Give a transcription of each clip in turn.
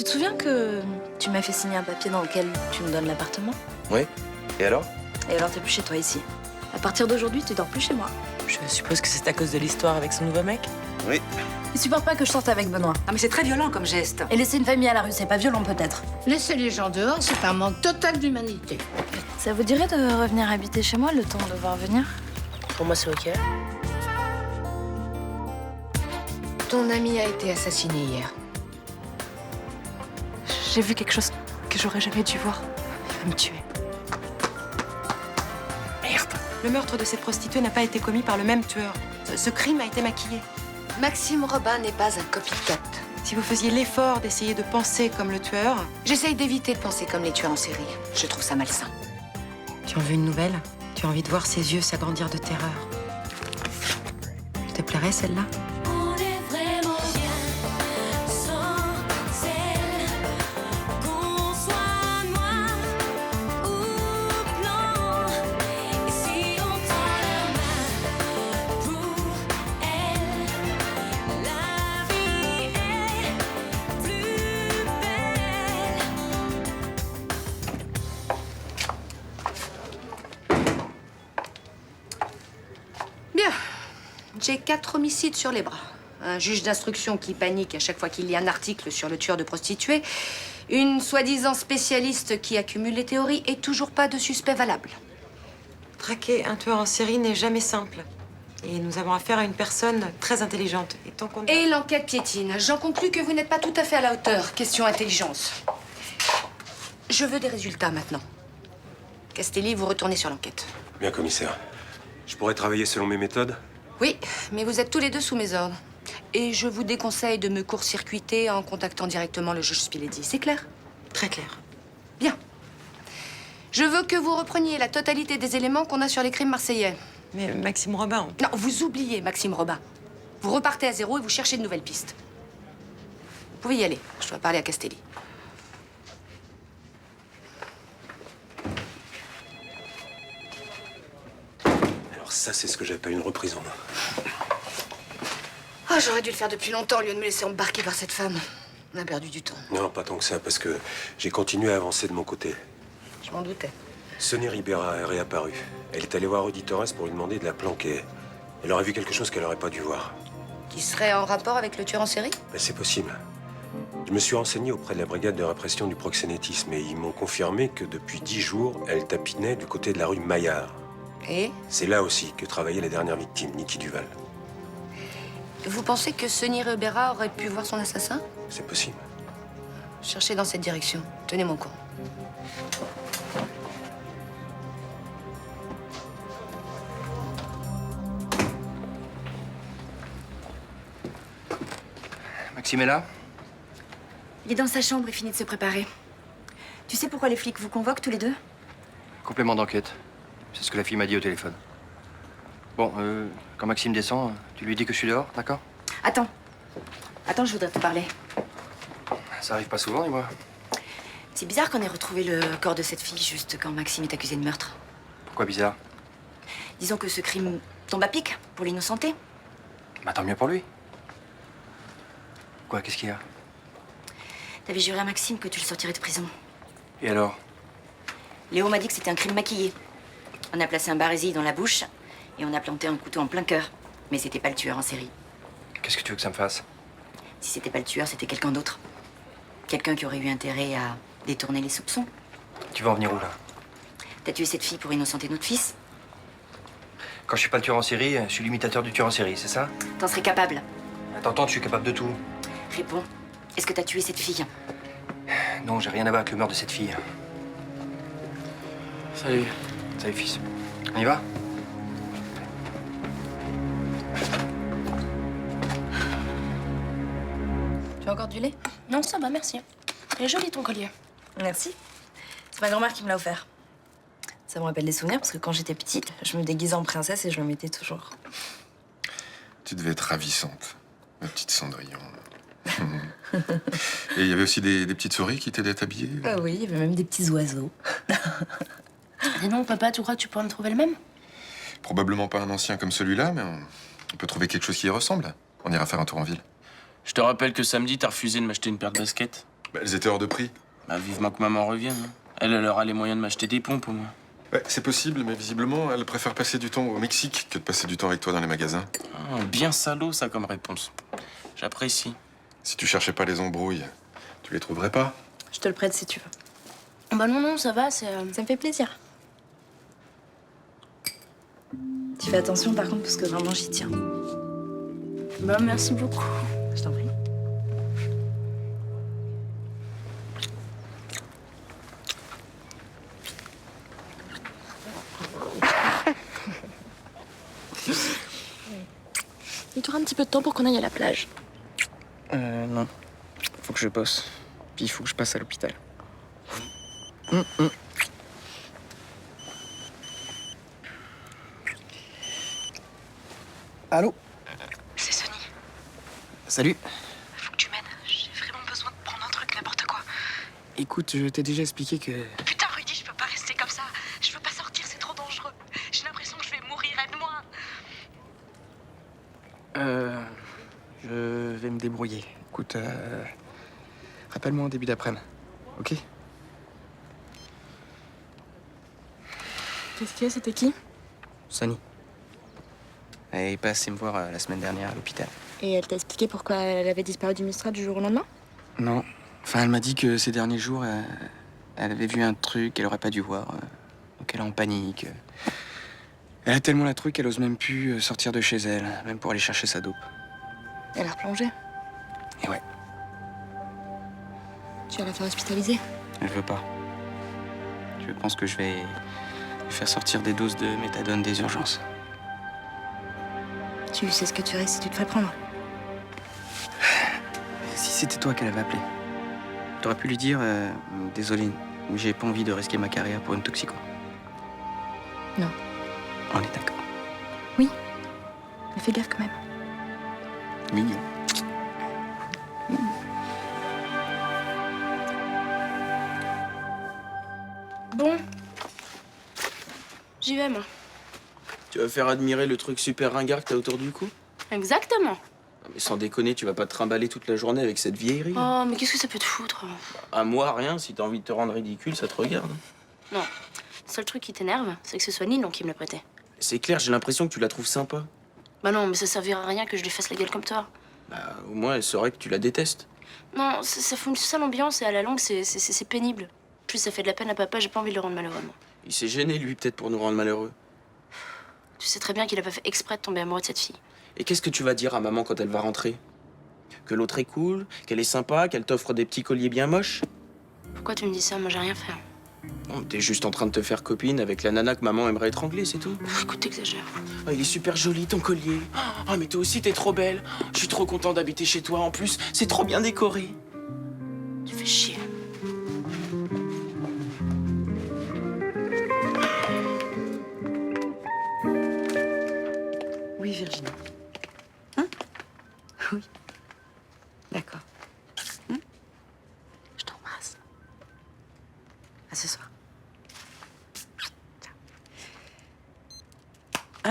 Tu te souviens que tu m'as fait signer un papier dans lequel tu me donnes l'appartement? Oui. Et alors? Et alors t'es plus chez toi ici. À partir d'aujourd'hui, tu dors plus chez moi. Je suppose que c'est à cause de l'histoire avec son nouveau mec? Oui. Il supporte pas que je sorte avec Benoît. Ah mais c'est très violent comme geste. Et laisser une famille à la rue, c'est pas violent peut-être. Laisser les gens dehors, c'est un manque total d'humanité. Ça vous dirait de revenir habiter chez moi le temps de voir venir? Pour moi, c'est OK. Ton ami a été assassiné hier. J'ai vu quelque chose que j'aurais jamais dû voir. Il va me tuer. Merde. Le meurtre de cette prostituée n'a pas été commis par le même tueur. Ce crime a été maquillé. Maxime Robin n'est pas un copycat. Si vous faisiez l'effort d'essayer de penser comme le tueur... J'essaye d'éviter de penser comme les tueurs en série. Je trouve ça malsain. Tu en veux une nouvelle? Tu as envie de voir ses yeux s'agrandir de terreur. Te plairait celle-là? On est vraiment bien sans elle. Qu'on soit noir ou blanc. Et si on tend la main pour elle, la vie est plus belle. Bien. J'ai 4 homicides sur les bras. Un juge d'instruction qui panique à chaque fois qu'il y a un article sur le tueur de prostituées. Une soi-disant spécialiste qui accumule les théories et toujours pas de suspect valable. Traquer un tueur en série n'est jamais simple. Et nous avons affaire à une personne très intelligente. Et tant qu'on... Et l'enquête piétine. J'en conclus que vous n'êtes pas tout à fait à la hauteur. Question intelligence. Je veux des résultats maintenant. Castelli, vous retournez sur l'enquête. Bien, commissaire. Je pourrais travailler selon mes méthodes? Oui, mais vous êtes tous les deux sous mes ordres. Et je vous déconseille de me court-circuiter en contactant directement le juge Spiledi. C'est clair? Très clair. Bien. Je veux que vous repreniez la totalité des éléments qu'on a sur les crimes marseillais. Mais Maxime Robin... Non, vous oubliez Maxime Robin. Vous repartez à zéro et vous cherchez de nouvelles pistes. Vous pouvez y aller. Je dois parler à Castelli. Alors ça, c'est ce que j'appelle une reprise en main. Ah, j'aurais dû le faire depuis longtemps au lieu de me laisser embarquer par cette femme. On a perdu du temps. Non, pas tant que ça, parce que j'ai continué à avancer de mon côté. Je m'en doutais. Sonia Ribera est réapparue. Elle est allée voir Rudy Torres pour lui demander de la planquer. Elle aurait vu quelque chose qu'elle n'aurait pas dû voir. Qui serait en rapport avec le tueur en série? Ben, c'est possible. Je me suis renseigné auprès de la brigade de répression du proxénétisme et ils m'ont confirmé que depuis 10 jours, elle tapinait du côté de la rue Maillard. Et C'est là aussi que travaillait la dernière victime, Niki Duval. vous pensez que Sonia Ribera aurait pu voir son assassin? C'est possible. Cherchez dans cette direction. Tenez-moi au courant. Maxime est là? Il est dans sa chambre et finit de se préparer. Tu sais pourquoi les flics vous convoquent tous les deux? Complément d'enquête. C'est ce que la fille m'a dit au téléphone. Bon, quand Maxime descend, tu lui dis que je suis dehors, d'accord? Attends. Attends, je voudrais te parler. Ça arrive pas souvent, dis-moi. C'est bizarre qu'on ait retrouvé le corps de cette fille juste quand Maxime est accusé de meurtre. Pourquoi bizarre? Disons que ce crime tombe à pic pour l'innocenté. Bah tant mieux pour lui. Quoi, qu'est-ce qu'il y a? T'avais juré à Maxime que tu le sortirais de prison. Et alors? Léo m'a dit que c'était un crime maquillé. On a placé un barésil dans la bouche et on a planté un couteau en plein cœur. Mais c'était pas le tueur en série. Qu'est-ce que tu veux que ça me fasse? Si c'était pas le tueur, c'était quelqu'un d'autre. Quelqu'un qui aurait eu intérêt à détourner les soupçons. Tu veux en venir où, là? T'as tué cette fille pour innocenter notre fils. Quand je suis pas le tueur en série, je suis l'imitateur du tueur en série, c'est ça? T'en serais capable. T'entends, je suis capable de tout. Réponds. Est-ce que t'as tué cette fille? Non, j'ai rien à voir avec le meurtre de cette fille. Salut. Salut, fils. On y va? Tu as encore du lait? Non, ça va, merci. Il est joli ton collier. Merci. C'est ma grand-mère qui me l'a offert. Ça me rappelle des souvenirs parce que quand j'étais petite, je me déguisais en princesse et je le mettais toujours. Tu devais être ravissante, ma petite Cendrillon. Et il y avait aussi des petites souris qui t'aidaient à t'habiller? Ah oui, il y avait même des petits oiseaux. Et non, papa, tu crois que tu pourras me trouver le même? Probablement pas un ancien comme celui-là, mais on peut trouver quelque chose qui y ressemble. On ira faire un tour en ville. Je te rappelle que samedi, t'as refusé de m'acheter une paire de baskets. Bah, elles étaient hors de prix. Bah, vivement que maman revienne. Hein. Elle aura les moyens de m'acheter des pompes, au moins. Ouais, c'est possible, mais visiblement, elle préfère passer du temps au Mexique que de passer du temps avec toi dans les magasins. Ah, bien salaud, ça, comme réponse. J'apprécie. Si tu cherchais pas les embrouilles, tu les trouverais pas. Je te le prête si tu veux. Bah non, ça va, ça me fait plaisir. Tu fais attention par contre, parce que vraiment j'y tiens. Bah merci beaucoup. Je t'en prie. Il t'aura un petit peu de temps pour qu'on aille à la plage. Non. Faut que je bosse. Puis il faut que je passe à l'hôpital. Allô? C'est Sonny. Salut. Faut que tu m'aides. J'ai vraiment besoin de prendre un truc, n'importe quoi. Écoute, je t'ai déjà expliqué que... Putain, Rudy, je peux pas rester comme ça. Je veux pas sortir, c'est trop dangereux. J'ai l'impression que je vais mourir, aide-moi. Je vais me débrouiller. Écoute, rappelle-moi en début d'après-midi, ok? Qu'est-ce qu'il y a, c'était qui? Sonny. Elle est passée me voir la semaine dernière à l'hôpital. Et elle t'a expliqué pourquoi elle avait disparu du Mistral du jour au lendemain? Non. Enfin, elle m'a dit que ces derniers jours, elle avait vu un truc qu'elle aurait pas dû voir. Donc elle est en panique. Elle a tellement la truc qu'elle ose même plus sortir de chez elle, même pour aller chercher sa dope. Elle a replongé. Et ouais, Tu vas la faire hospitaliser. elle veut pas. Je pense que je vais lui faire sortir des doses de méthadone des urgences. Tu sais ce que tu risques si tu te fais prendre. Si c'était toi qu'elle avait appelé, t'aurais pu lui dire désolé, mais j'ai pas envie de risquer ma carrière pour une toxico. Non. On est d'accord. Mais fais gaffe quand même. Mignon. Bon. J'y vais, moi. Tu vas faire admirer le truc super ringard que t'as autour du cou? Exactement. Mais sans déconner, tu vas pas te trimballer toute la journée avec cette vieillerie. Oh, mais qu'est-ce que ça peut te foutre? À moi, rien. Si t'as envie de te rendre ridicule, ça te regarde. Non. Le seul truc qui t'énerve, c'est que ce soit Ninon qui me l'a prêté. C'est clair, j'ai l'impression que tu la trouves sympa. Bah non, mais ça servira à rien que je lui fasse la gueule comme toi. Bah, au moins, elle saurait que tu la détestes. Non, ça fout une sale ambiance et à la longue, c'est pénible. Plus ça fait de la peine à papa, j'ai pas envie de le rendre malheureux, moi. Il s'est gêné, lui, peut-être pour nous rendre malheureux. Tu sais très bien qu'il a pas fait exprès de tomber amoureux de cette fille. Et qu'est-ce que tu vas dire à maman quand elle va rentrer? Que l'autre est cool, qu'elle est sympa, qu'elle t'offre des petits colliers bien moches? Pourquoi tu me dis ça? Moi, j'ai rien fait. Non, t'es juste en train de te faire copine avec la nana que maman aimerait étrangler, c'est tout. Écoute, t'exagères. Oh, il est super joli, ton collier. Oh, mais toi aussi, t'es trop belle. Je suis trop content d'habiter chez toi. En plus, c'est trop bien décoré. Tu fais chier. Oui, Virginie. Hein? Oui. D'accord. Je t'embrasse. À ce soir.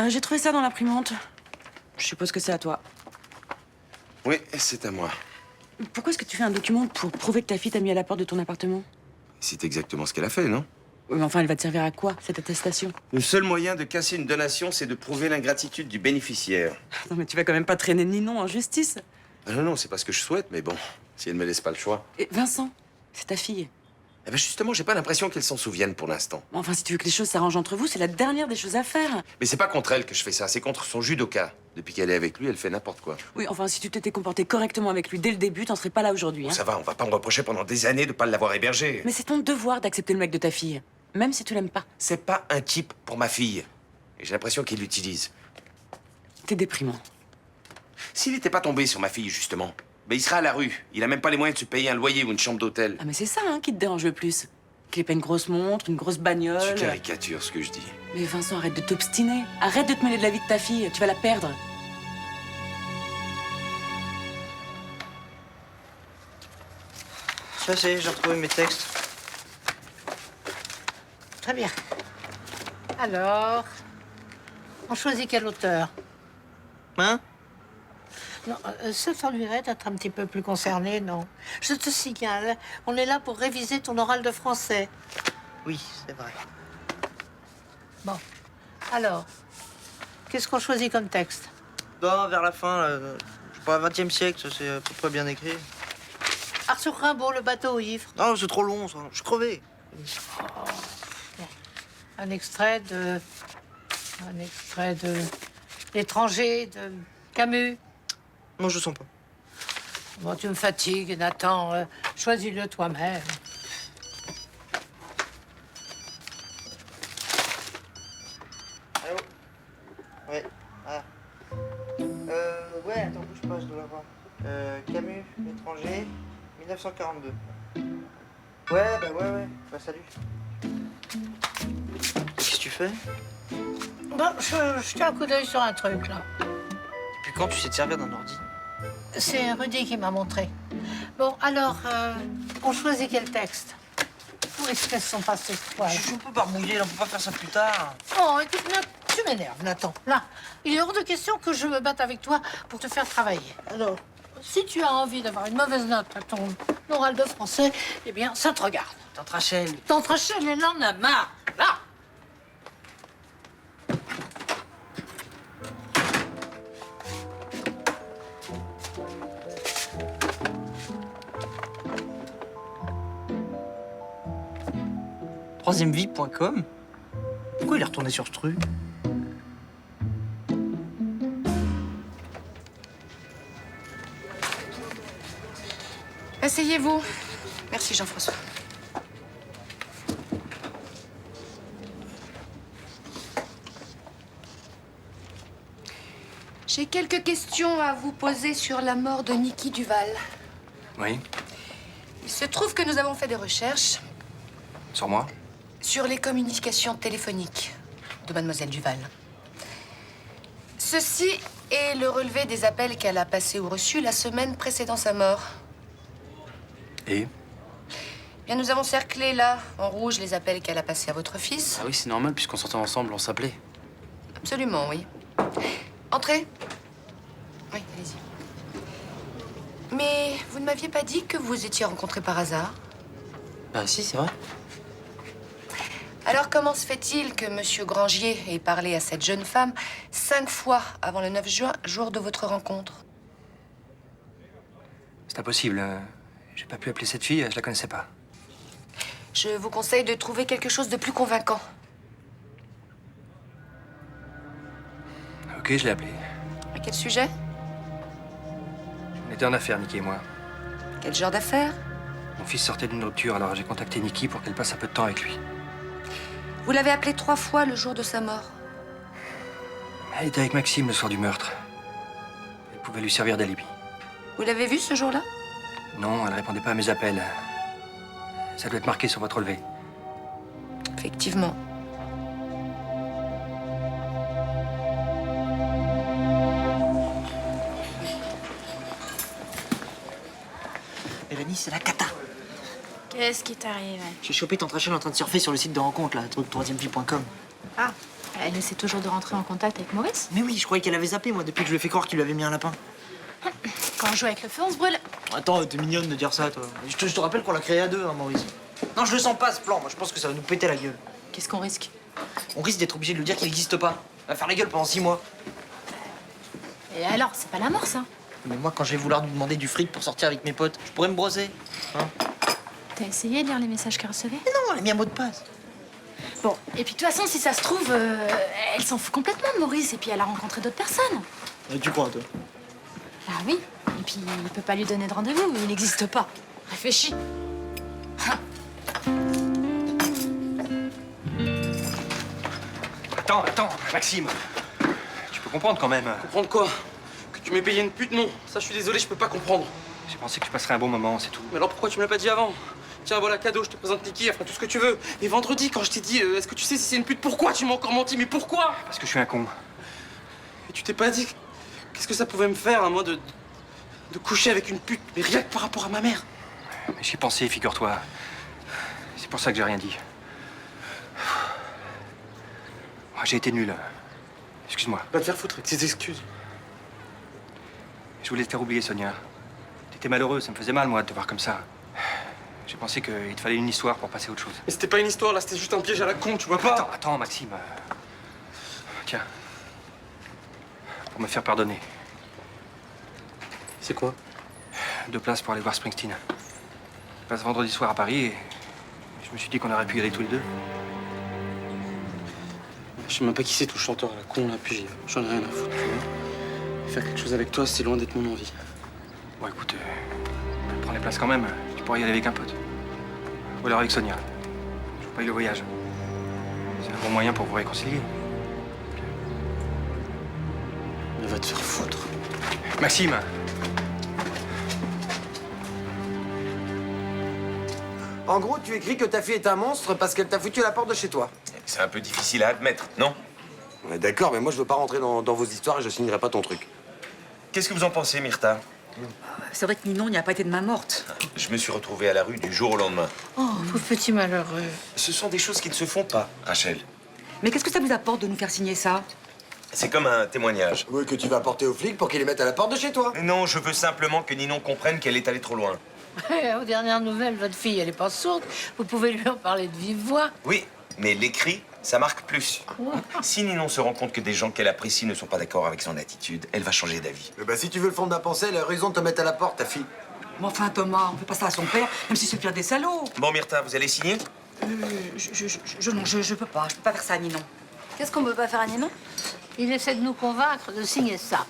J'ai trouvé ça dans l'imprimante. Je suppose que c'est à toi. Oui, c'est à moi. Pourquoi est-ce que tu fais un document pour prouver que ta fille t'a mis à la porte de ton appartement? C'est exactement ce qu'elle a fait, non? Oui, mais enfin, elle va te servir à quoi, cette attestation? Le seul moyen de casser une donation, c'est de prouver l'ingratitude du bénéficiaire. Non, mais tu vas quand même pas traîner Ninon en justice. Ah non, non, c'est pas ce que je souhaite, mais bon, si elle me laisse pas le choix. Et Vincent, c'est ta fille. Eh ben justement, j'ai pas l'impression qu'elle s'en souvienne pour l'instant. Enfin, si tu veux que les choses s'arrangent entre vous, c'est la dernière des choses à faire. Mais c'est pas contre elle que je fais ça, c'est contre son judoka. Depuis qu'elle est avec lui, elle fait n'importe quoi. Oui, enfin, si tu t'étais comporté correctement avec lui dès le début, t'en serais pas là aujourd'hui. Bon, Hein. ça va, on va pas me reprocher pendant des années de pas l'avoir hébergé. Mais c'est ton devoir d'accepter le mec de ta fille, même si tu l'aimes pas. C'est pas un type pour ma fille. Et j'ai l'impression qu'il l'utilise. T'es déprimant. S'il n'était pas tombé sur ma fille, justement, ben il serait à la rue. Il a même pas les moyens de se payer un loyer ou une chambre d'hôtel. Ah, mais c'est ça hein, qui te dérange le plus. Qu'il ait pas une grosse montre, une grosse bagnole. Tu caricatures ce que je dis. Mais Vincent, arrête de t'obstiner. Arrête de te mêler de la vie de ta fille. Tu vas la perdre. Ça c'est, j'ai retrouvé mes textes. Très bien. Alors, on choisit quel auteur? Hein? Non, ça t'ennuierait d'être un petit peu plus concerné, non? Je te signale, on est là pour réviser ton oral de français. Oui, c'est vrai. Bon, alors, qu'est-ce qu'on choisit comme texte? Non, vers la fin, je sais pas, 20e siècle, ça, c'est à peu près bien écrit. Arthur Rimbaud, le bateau ivre. Non, c'est trop long, ça. Je suis crevé. Un extrait de L'étranger de Camus. Non, je sens pas. Bon, tu me fatigues, Nathan. Choisis-le toi-même. Allô? Ouais. Ah. Ouais, attends, bouge pas, je dois l'avoir. Camus, l'étranger, 1942. Ouais. Bah, salut. Qu'est-ce que tu fais? Bon, je jette un coup d'œil sur un truc, là. Depuis quand tu sais te servir d'un ordi? C'est Rudy qui m'a montré. Bon, alors, on choisit quel texte? Où est-ce qu'elles sont passées, toi? Je suis un peu barbouillé, là, on peut pas faire ça plus tard. Oh, écoute, tu m'énerves, Nathan. Là, il est hors de question que je me batte avec toi pour te faire travailler. Alors, si tu as envie d'avoir une mauvaise note à ton oral de français, eh bien, ça te regarde. T'entrachelles. T'entrachelles, elle en a marre. Là! Troisièmevie.com? Pourquoi il est retourné sur ce truc? Asseyez-vous. Merci, Jean-François. J'ai quelques questions à vous poser sur la mort de Niki Duval. Oui. Il se trouve que nous avons fait des recherches Sur moi? sur les communications téléphoniques de Mademoiselle Duval. Ceci est le relevé des appels qu'elle a passés ou reçus la semaine précédant sa mort. Et? Bien, nous avons cerclé là, en rouge, les appels qu'elle a passés à votre fils. Ah oui, c'est normal, puisqu'on sortait ensemble, on s'appelait. Absolument, oui. Entrez. Oui, allez-y. Mais vous ne m'aviez pas dit que vous vous étiez rencontrés par hasard? Bah si, c'est vrai. Alors comment se fait-il que Monsieur Grangier ait parlé à cette jeune femme 5 fois avant le 9 juin, jour de votre rencontre? C'est impossible. J'ai pas pu appeler cette fille, je la connaissais pas. Je vous conseille de trouver quelque chose de plus convaincant. Ok, je l'ai appelée. À quel sujet? On était en affaires, Niki et moi. Quel genre d'affaires? Mon fils sortait d'une rupture, alors j'ai contacté Niki pour qu'elle passe un peu de temps avec lui. Vous l'avez appelé 3 fois le jour de sa mort. Elle était avec Maxime le soir du meurtre. Elle pouvait lui servir d'alibi. Vous l'avez vu ce jour-là? Non, elle répondait pas à mes appels. Ça doit être marqué sur votre relevé. Effectivement. Mélanie, c'est la cata. Qu'est-ce qui t'arrive? J'ai chopé Tantrachel en train de surfer sur le site de rencontre, là, truc troisièmevie.com. Ah, elle essaie toujours de rentrer en contact avec Maurice? Mais oui, je croyais qu'elle avait zappé, moi, depuis que je lui ai fait croire qu'il lui avait mis un lapin. Quand on joue avec le feu, on se brûle. Attends, t'es mignonne de dire ça, toi. Je te rappelle qu'on l'a créé à 2, hein, Maurice. Non, je le sens pas, ce plan. Moi, je pense que ça va nous péter la gueule. Qu'est-ce qu'on risque? On risque d'être obligé de lui dire qu'il n'existe pas. Elle va faire la gueule pendant 6 mois. Et alors, c'est pas la mort, ça? Mais moi, quand je vais vouloir lui demander du fric pour sortir avec mes potes, je pourrais me brosser. Hein? T'as essayé de lire les messages qu'elle recevait? Mais non, elle a mis un mot de passe. Bon, et puis de toute façon, si ça se trouve, elle s'en fout complètement de Maurice, et puis elle a rencontré d'autres personnes. Et tu crois, toi? Ah oui, et puis il peut pas lui donner de rendez-vous, il n'existe pas. Réfléchis. Attends, Maxime. Tu peux comprendre quand même. Comprendre quoi? Que tu m'aies payé une pute, non. Ça, je suis désolé, je peux pas comprendre. J'ai pensé que tu passerais un bon moment, c'est tout. Mais alors pourquoi tu me l'as pas dit avant? Tiens, voilà, cadeau, je te présente Niki, elle fera tout ce que tu veux. Et vendredi, quand je t'ai dit, est-ce que tu sais si c'est une pute, pourquoi tu m'as encore menti? Mais pourquoi? Parce que je suis un con. Et tu t'es pas dit qu'est-ce que ça pouvait me faire, à moi, de coucher avec une pute, mais rien que par rapport à ma mère? Mais j'y ai pensé, figure-toi. C'est pour ça que j'ai rien dit. J'ai été nul. Excuse-moi. Va te faire foutre avec tes excuses. Je voulais te faire oublier, Sonia. T'étais malheureux, ça me faisait mal, moi, de te voir comme ça. J'ai pensé qu'il te fallait une histoire pour passer à autre chose. Mais c'était pas une histoire, là, c'était juste un piège à la con, tu vois pas? Attends, Maxime. Tiens. Pour me faire pardonner. C'est quoi? 2 places pour aller voir Springsteen. Je passe vendredi soir à Paris et je me suis dit qu'on aurait pu y aller tous les deux. Je sais même pas qui c'est, tout le chanteur à la con, là, puis j'en ai rien à foutre, tu vois. Faire quelque chose avec toi, c'est loin d'être mon envie. Bon, écoute, prends les places quand même. Tu pourrais y aller avec un pote. Ou alors avec Sonia. Je vous paye le voyage. C'est un bon moyen pour vous réconcilier. Mais va te faire foutre. Maxime! En gros, tu écris que ta fille est un monstre parce qu'elle t'a foutu à la porte de chez toi. C'est un peu difficile à admettre, non? Ouais, d'accord, mais moi je veux pas rentrer dans vos histoires et je signerai pas ton truc. Qu'est-ce que vous en pensez, Myrtha? C'est vrai que Ninon n'y a pas été de main morte. Je me suis retrouvé à la rue du jour au lendemain. Oh, pauvre petit malheureux. Ce sont des choses qui ne se font pas, Rachel. Mais qu'est-ce que ça vous apporte de nous faire signer ça? C'est comme un témoignage. Oui, que tu vas apporter aux flics pour qu'ils les mettent à la porte de chez toi. Non, je veux simplement que Ninon comprenne qu'elle est allée trop loin. Aux dernières nouvelles, votre fille, elle est pas sourde. Vous pouvez lui en parler de vive voix. Oui, mais l'écrit, ça marque plus. Si Ninon se rend compte que des gens qu'elle apprécie ne sont pas d'accord avec son attitude, elle va changer d'avis. Bah si tu veux le fondre d'un pensée, elle a raison de te mettre à la porte, ta fille. Mais enfin, Thomas, on fait pas ça à son père, même si c'est le pire des salauds. Bon, Myrtha, vous allez signer? Non, je peux pas faire ça, Ninon. Qu'est-ce qu'on peut pas faire à Ninon? Il essaie de nous convaincre de signer ça.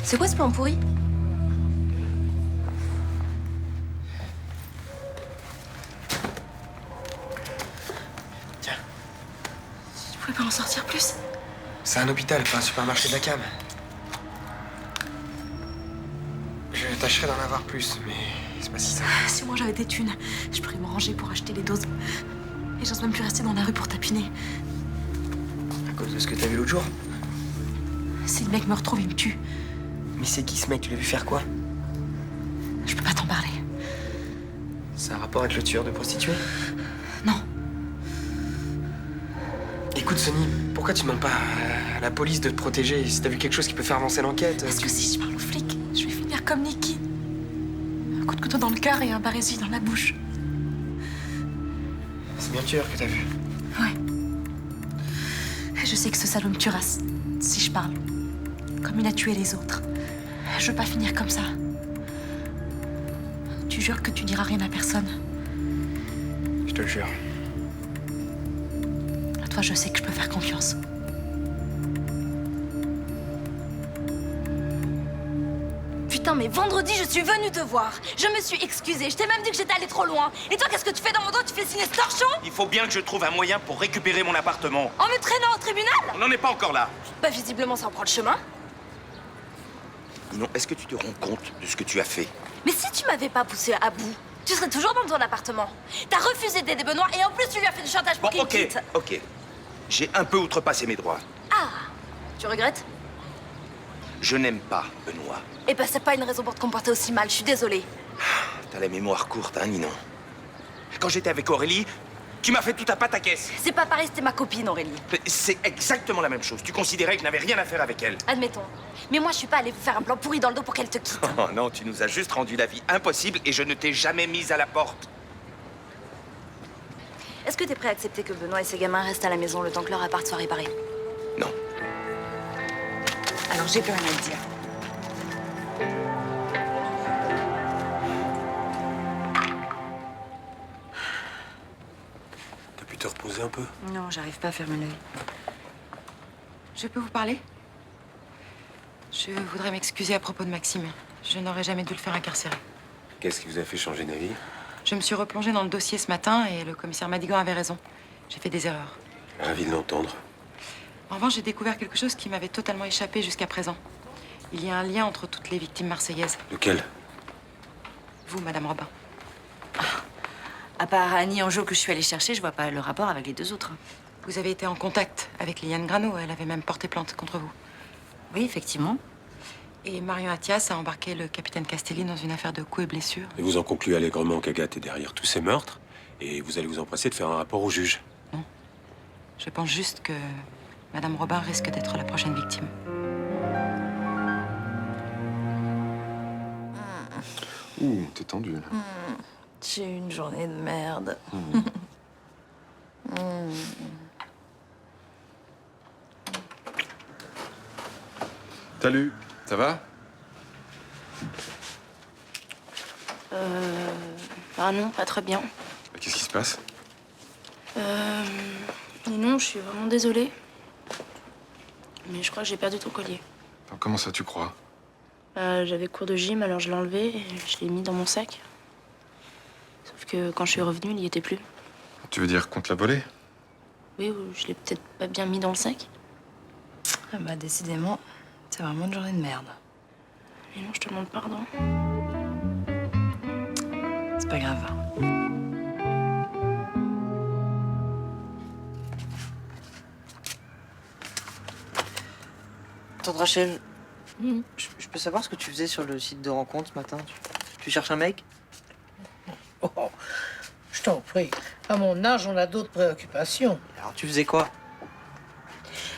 C'est quoi ce plan pourri? Tiens. Tu pouvais pas en sortir plus? C'est un hôpital, pas un supermarché de la cam. Je tâcherai d'en avoir plus, mais c'est pas si simple. Si moi j'avais des thunes, je pourrais m'arranger pour acheter les doses. Et j'ose même plus rester dans la rue pour tapiner. À cause de ce que t'as vu l'autre jour? Si le mec me retrouve, il me tue. Mais c'est qui ce mec? Tu l'as vu faire quoi? Je peux pas t'en parler. C'est un rapport avec le tueur de prostituées? Non. Écoute, Sonny, pourquoi tu demandes pas à la police de te protéger si t'as vu quelque chose qui peut faire avancer l'enquête? Parce que si je parle aux flics, je vais finir comme Nikki. Un coup de couteau dans le cœur et un barésie dans la bouche. C'est bien tueur que t'as vu. Ouais. Et je sais que ce salaud me tuera si je parle. Comme il a tué les autres. Je veux pas finir comme ça. Tu jures que tu diras rien à personne? Je te le jure. À toi, je sais que je peux faire confiance. Putain, mais vendredi, je suis venue te voir. Je me suis excusée. Je t'ai même dit que j'étais allée trop loin. Et toi, qu'est-ce que tu fais dans mon dos? Tu fais signer ce torchon? Il faut bien que je trouve un moyen pour récupérer mon appartement. En me traînant au tribunal? On n'en est pas encore là. Bah, visiblement, ça en prend le chemin. Ninon, est-ce que tu te rends compte de ce que tu as fait? Mais si tu m'avais pas poussé à bout, tu serais toujours dans ton appartement. T'as refusé d'aider Benoît et en plus, tu lui as fait du chantage pour qu'il quitte. Ok. J'ai un peu outrepassé mes droits. Ah, tu regrettes? Je n'aime pas Benoît. Eh ben, c'est pas une raison pour te comporter aussi mal, je suis désolée. T'as la mémoire courte, hein, Ninon? Quand j'étais avec Aurélie, tu m'as fait tout à pataquès. C'est pas pareil, c'était ma copine, Aurélie. C'est exactement la même chose. Tu considérais que je n'avais rien à faire avec elle. Admettons. Mais moi, je suis pas allée vous faire un plan pourri dans le dos pour qu'elle te quitte. Oh non, tu nous as juste rendu la vie impossible et je ne t'ai jamais mise à la porte. Est-ce que t'es prêt à accepter que Benoît et ses gamins restent à la maison le temps que leur appart soit réparé? Non. Alors, j'ai plus rien à te dire. T'as pu te reposer un peu? Non, j'arrive pas à fermer l'œil. Je peux vous parler? Je voudrais m'excuser à propos de Maxime. Je n'aurais jamais dû le faire incarcérer. Qu'est-ce qui vous a fait changer d'avis? Je me suis replongée dans le dossier ce matin et le commissaire Madigan avait raison. J'ai fait des erreurs. Ravi de l'entendre. En revanche, j'ai découvert quelque chose qui m'avait totalement échappé jusqu'à présent. Il y a un lien entre toutes les victimes marseillaises. Lequel? Vous, Madame Robin. À part Annie Anjou que je suis allée chercher, je vois pas le rapport avec les deux autres. Vous avez été en contact avec Liliane Grano. Elle avait même porté plainte contre vous. Oui, effectivement. Et Marion Attias a embarqué le capitaine Castelli dans une affaire de coups et blessures. Et vous en concluez allègrement qu'Agathe est derrière tous ces meurtres, et vous allez vous empresser de faire un rapport au juge. Je pense juste que Madame Robin risque d'être la prochaine victime. Ouh, t'es tendu, là. J'ai eu une journée de merde. Salut, ça va? Ah non, pas très bien. Qu'est-ce qui se passe? Non, je suis vraiment désolée. Mais je crois que j'ai perdu ton collier. Comment ça, tu crois? J'avais cours de gym, alors je l'ai enlevé et je l'ai mis dans mon sac. Sauf que quand je suis revenue, il n'y était plus. Tu veux dire qu'on te l'a volé? Oui, ou je l'ai peut-être pas bien mis dans le sac. Ah bah décidément, c'est vraiment une journée de merde. Et non, je te demande pardon. C'est pas grave. Tante Rachel, je peux savoir ce que tu faisais sur le site de rencontre ce matin? Tu cherches un mec? Oh, je t'en prie. À mon âge, on a d'autres préoccupations. Alors tu faisais quoi?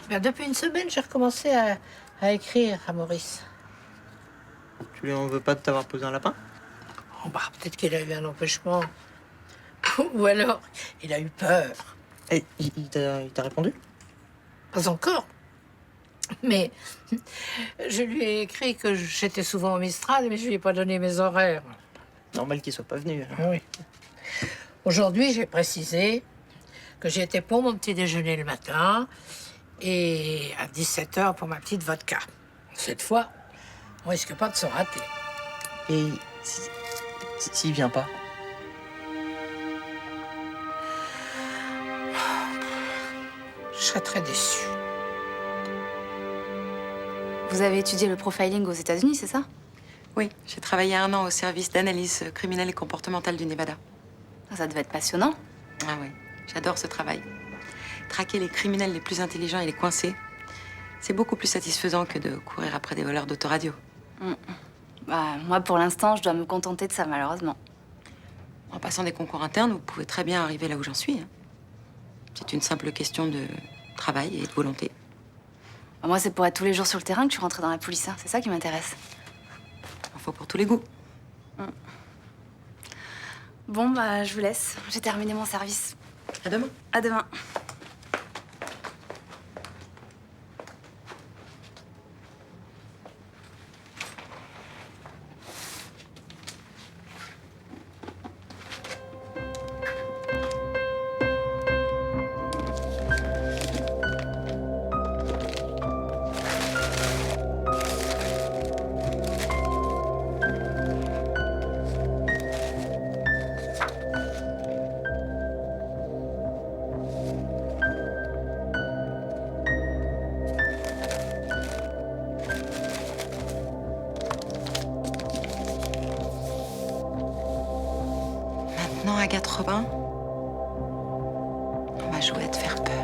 Ben, depuis une semaine, j'ai recommencé à écrire à Maurice. Tu lui en veux pas de t'avoir posé un lapin? Oh, bah, peut-être qu'il a eu un empêchement. Ou alors, il a eu peur. Et il t'a répondu? Pas encore. Mais je lui ai écrit que j'étais souvent au Mistral, mais je lui ai pas donné mes horaires. Normal qu'il soit pas venu. Oui. Aujourd'hui, j'ai précisé que j'étais pour mon petit déjeuner le matin et à 17h pour ma petite vodka. Cette fois, on risque pas de se rater. Et s'il vient pas? Je serais très déçue. Vous avez étudié le profiling aux États-Unis, c'est ça? Oui, j'ai travaillé 1 an au service d'analyse criminelle et comportementale du Nevada. Ça devait être passionnant. Ah oui, j'adore ce travail. Traquer les criminels les plus intelligents et les coincer, c'est beaucoup plus satisfaisant que de courir après des voleurs d'autoradio. Bah, moi, pour l'instant, je dois me contenter de ça, malheureusement. En passant des concours internes, vous pouvez très bien arriver là où j'en suis. C'est une simple question de travail et de volonté. Moi, c'est pour être tous les jours sur le terrain que je suis rentrée dans la police. C'est ça qui m'intéresse. Il faut pour tous les goûts. Bon, bah, je vous laisse. J'ai terminé mon service. À demain. À demain. Maintenant, Agathe Robin, on va jouer à te faire peur.